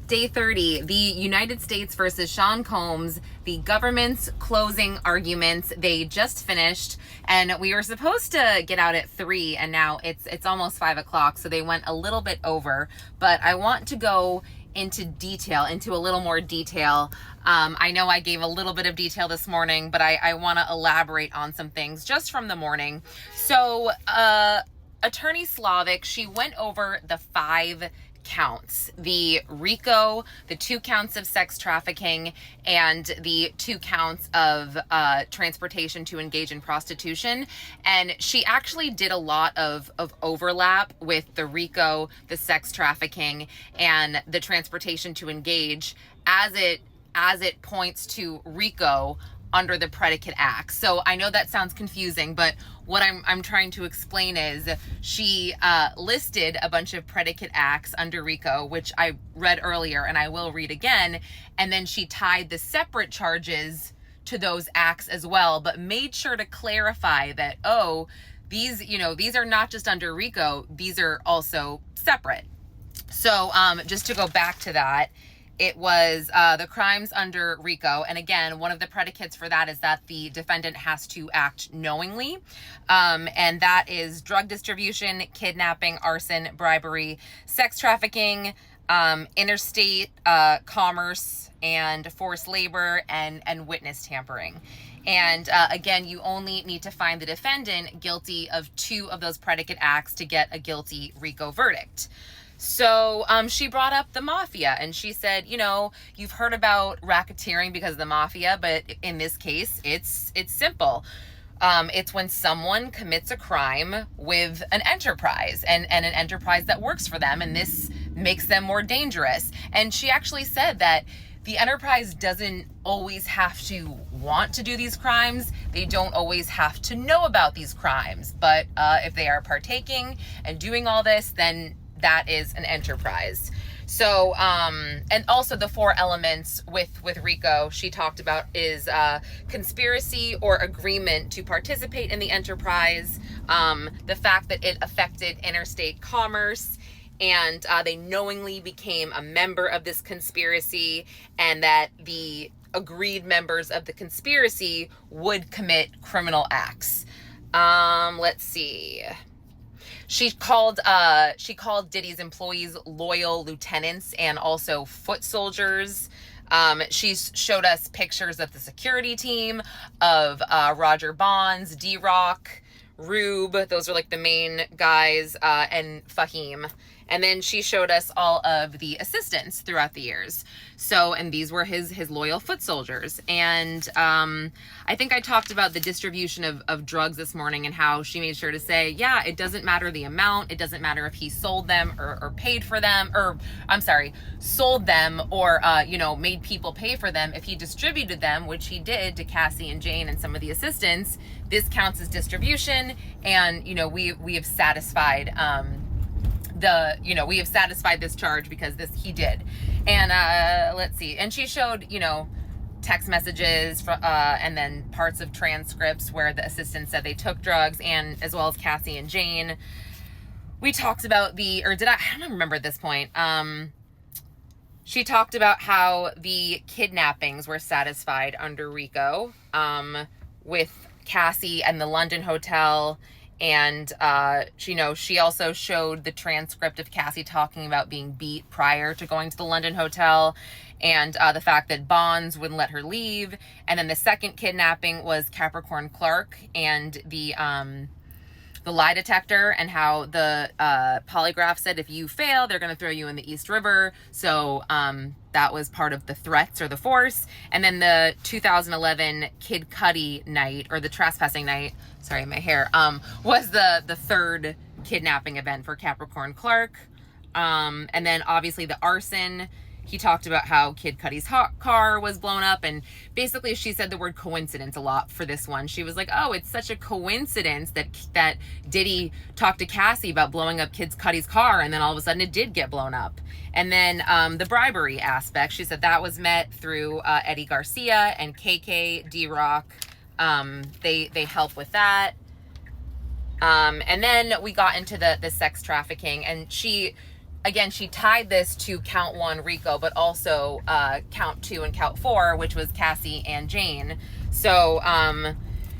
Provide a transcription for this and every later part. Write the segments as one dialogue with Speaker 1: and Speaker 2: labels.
Speaker 1: Day 30, the United States versus Sean Combs, the government's closing arguments. They just finished, and we were supposed to get out at 3, and now it's almost 5 o'clock, so they went a little bit over. But I want to go into a little more detail. I know I gave a little bit of detail this morning, but I want to elaborate on some things just from the morning. So, Attorney Slavic, she went over the 5 counts: the RICO, the 2 counts of sex trafficking, and the 2 counts of transportation to engage in prostitution. And she actually did a lot of overlap with the RICO, the sex trafficking, and the transportation to engage as it points to RICO under the predicate act. So I know that sounds confusing, but what I'm trying to explain is she listed a bunch of predicate acts under RICO, which I read earlier and I will read again, and then she tied the separate charges to those acts as well, but made sure to clarify that, these are not just under RICO, these are also separate. So just to go back to that, it was the crimes under RICO. And again, one of the predicates for that is that the defendant has to act knowingly. And that is drug distribution, kidnapping, arson, bribery, sex trafficking, interstate commerce, and forced labor, and witness tampering. And again, you only need to find the defendant guilty of 2 of those predicate acts to get a guilty RICO verdict. So she brought up the mafia, and she said, you've heard about racketeering because of the mafia, but in this case, it's simple. It's when someone commits a crime with an enterprise and an enterprise that works for them, and this makes them more dangerous. And she actually said that the enterprise doesn't always have to want to do these crimes. They don't always have to know about these crimes. But if they are partaking and doing all this, then that is an enterprise. So, and also the 4 elements with RICO she talked about is conspiracy or agreement to participate in the enterprise, the fact that it affected interstate commerce, and they knowingly became a member of this conspiracy, and that the agreed members of the conspiracy would commit criminal acts. Let's see. She called Diddy's employees loyal lieutenants and also foot soldiers. She showed us pictures of the security team of Roger Bonds, D-Rock, Rube. Those are like the main guys, and Fahim. And then she showed us all of the assistants throughout the years. So, and these were his loyal foot soldiers. And I think I talked about the distribution of drugs this morning and how she made sure to say, yeah, it doesn't matter the amount. It doesn't matter if he sold them or paid for them, sold them or, made people pay for them. If he distributed them, which he did to Cassie and Jane and some of the assistants, this counts as distribution. And, we have satisfied, we have satisfied this charge because he did. And let's see. And she showed, text messages and then parts of transcripts where the assistants said they took drugs, and as well as Cassie and Jane. We talked about I don't remember at this point. She talked about how the kidnappings were satisfied under RICO, with Cassie and the London hotel. And, she also showed the transcript of Cassie talking about being beat prior to going to the London hotel, and the fact that Bonds wouldn't let her leave. And then the second kidnapping was Capricorn Clark and the lie detector, and how the polygraph said if you fail, they're going to throw you in the East River. So that was part of the threats or the force. And then the 2011 Kid Cudi night, or the trespassing night, sorry, my hair, was the 3rd kidnapping event for Capricorn Clark. And then obviously the arson. He talked about how Kid Cudi's car was blown up, and basically she said the word coincidence a lot for this one. She was like, oh, it's such a coincidence that Diddy talked to Cassie about blowing up Kid Cudi's car, and then all of a sudden it did get blown up. And then the bribery aspect, she said that was met through Eddie Garcia and KK, D-Rock. They help with that. And then we got into the sex trafficking, and she again, she tied this to count 1 RICO, but also count 2 and count 4, which was Cassie and Jane. So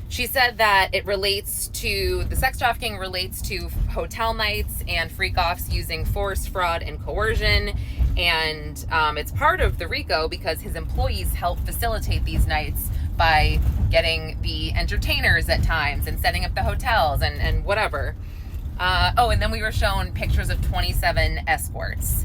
Speaker 1: she said that it relates to, the sex trafficking relates to hotel nights and freak-offs using force, fraud, and coercion. And it's part of the RICO because his employees help facilitate these nights by getting the entertainers at times and setting up the hotels and whatever. And then we were shown pictures of 27 escorts.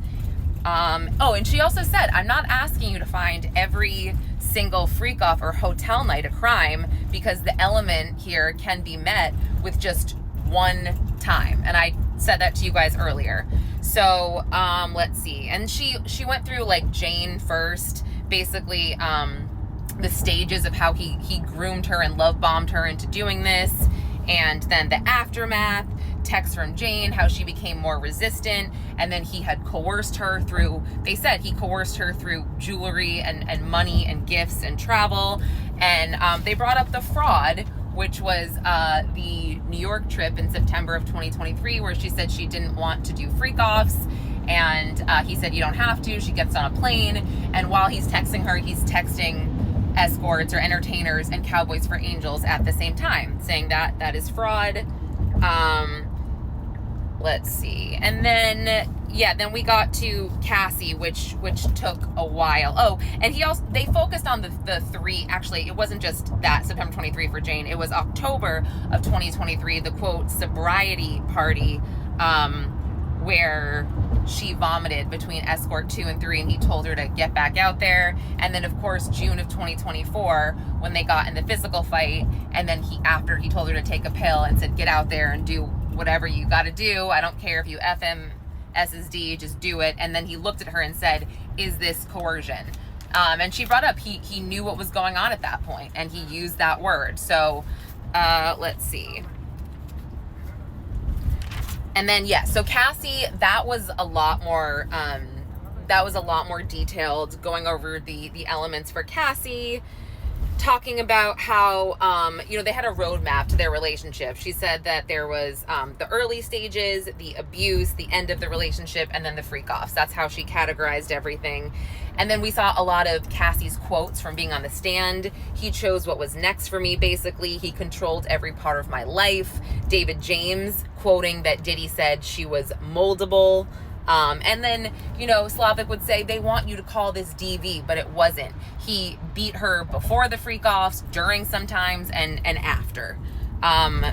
Speaker 1: And she also said, I'm not asking you to find every single freak-off or hotel night a crime, because the element here can be met with just one time. And I said that to you guys earlier. So, let's see. And she went through like Jane first, basically, the stages of how he groomed her and love bombed her into doing this. And then the aftermath, texts from Jane, how she became more resistant. And then he had coerced her through, they said he coerced her through jewelry and money and gifts and travel. And they brought up the fraud, which was the New York trip in September of 2023, where she said she didn't want to do freak-offs. And he said, you don't have to. She gets on a plane. And while he's texting her, he's texting escorts or entertainers and Cowboys for Angels at the same time, saying that that is fraud. Let's see. And then, then we got to Cassie, which took a while. Oh, and they focused on the 3, actually, it wasn't just that September 23 for Jane, it was October of 2023, the quote, sobriety party, where she vomited between escort 2 and 3, and he told her to get back out there. And then of course June of 2024, when they got in the physical fight, and then after he told her to take a pill and said, get out there and do whatever you got to do. I don't care if you F him SSD, just do it. And then he looked at her and said, is this coercion? And she brought up he knew what was going on at that point, and he used that word. So let's see. And then, so Cassie, that was a lot more detailed, going over the elements for Cassie, talking about how, they had a roadmap to their relationship. She said that there was the early stages, the abuse, the end of the relationship, and then the freak-offs. That's how she categorized everything. And then we saw a lot of Cassie's quotes from being on the stand. He chose what was next for me, basically. He controlled every part of my life. David James quoting that Diddy said she was moldable. And then, Slavic would say, they want you to call this DV, but it wasn't. He beat her before the freak-offs, during sometimes, and after. And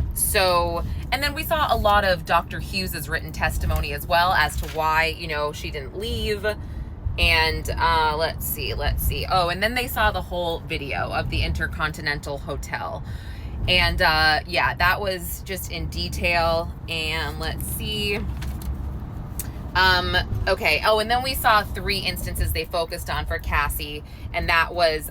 Speaker 1: then we saw a lot of Dr. Hughes's written testimony as well as to why, she didn't leave. And let's see. Oh, and then they saw the whole video of the Intercontinental Hotel. And that was just in detail. And let's see. Okay. Oh, and then we saw 3 instances they focused on for Cassie, and that was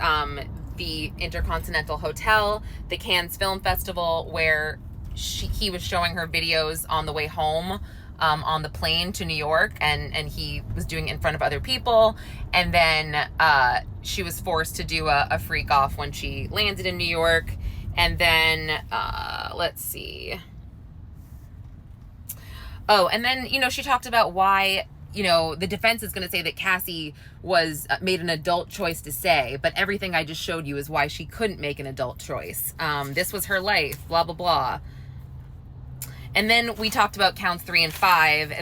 Speaker 1: the Intercontinental Hotel, the Cannes Film Festival, where he was showing her videos on the way home, on the plane to New York, and he was doing it in front of other people. And then she was forced to do a freak off when she landed in New York. And then let's see. Oh, and then, she talked about why, the defense is going to say that Cassie was made an adult choice to say, but everything I just showed you is why she couldn't make an adult choice. This was her life, blah, blah, blah. And then we talked about counts 3 and 5.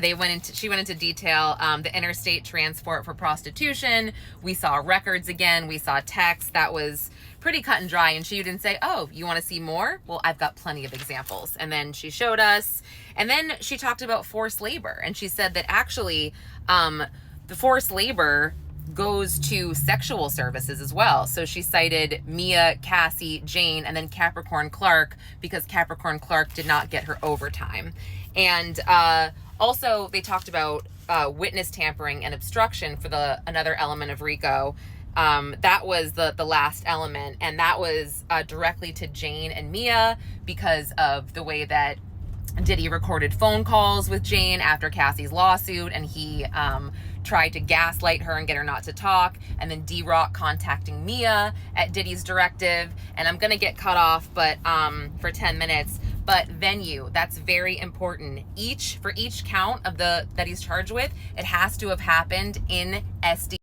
Speaker 1: She went into detail, the interstate transport for prostitution. We saw records again. We saw text that was pretty cut and dry. And she didn't say, oh, you want to see more? Well, I've got plenty of examples. And then she showed us. And then she talked about forced labor. And she said that actually the forced labor goes to sexual services as well. So she cited Mia, Cassie, Jane, and then Capricorn Clark, because Capricorn Clark did not get her overtime. And also they talked about witness tampering and obstruction for another element of RICO. That was the last element, and that was directly to Jane and Mia, because of the way that Diddy recorded phone calls with Jane after Cassie's lawsuit, and he tried to gaslight her and get her not to talk. And then D-Rock contacting Mia at Diddy's directive. And I'm going to get cut off for 10 minutes. But venue, that's very important. For each count of that he's charged with, it has to have happened in SD.